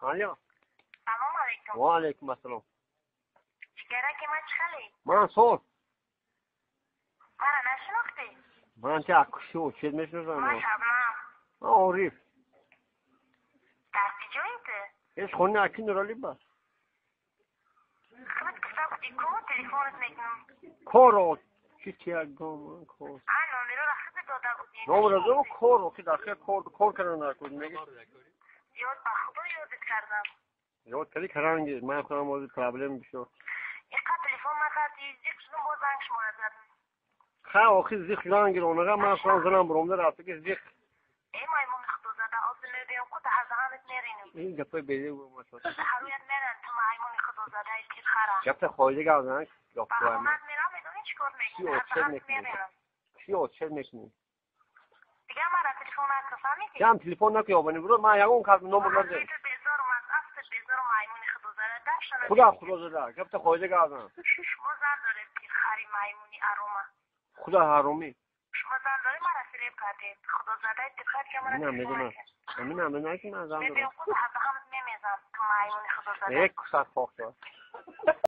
الو سلام علیکم. و علیکم السلام. چیکاره ما چخلی؟ من صوت مرا نشناختی؟ من چه اکشو چیز میشناسم ما شبنم. عارف دستی جویته؟ ایش خونه اکی نرالی بس خود کسا بودی کو تلفونت میکنم. کارو چی تیاگم کار نومرو را خود داده بودی. نمره کارو که داخل کار کردن نکرد میگه یاد به خدا یادت کردم. یاد کردی کرانگی من خودم موضوع پرابلم بشو اینقدر تلفن نکردی زیک شدم باز زنگ شما را زدم. خواه آخی زیخ جانگیر اونگا من خودم زنم برام در رفته که زیخ ای مایمون خدا زده آز نبیم کد هزانت نرینم. این گپه بیده بود ماشاء هرویت میرن تو مایمون خدا زده ای که خرا. گپه خواهده گردن گفت بخوامت میرم میدونی چیکار میکنی؟ هزانت میرینم. چی میکنی دیگه مرا تلفن نکن فهمیدی؟ جام تلفن نکن یابانی برو من یکون کار نمبر من نده بیزارم از افت بیزارم مایمون خدا زده داشتن. خدا زده گفت خواهده گردن شما زن دارید که خری مایمونی اروما. خدا حرومی شما زن دارید مرا فریب کردید. خدا زده دقت که مرا نه میدونم من میدونم که من زن ببین دارم خود همه میمیزن تو مایمونی خدا زده. یک کسات فاکتور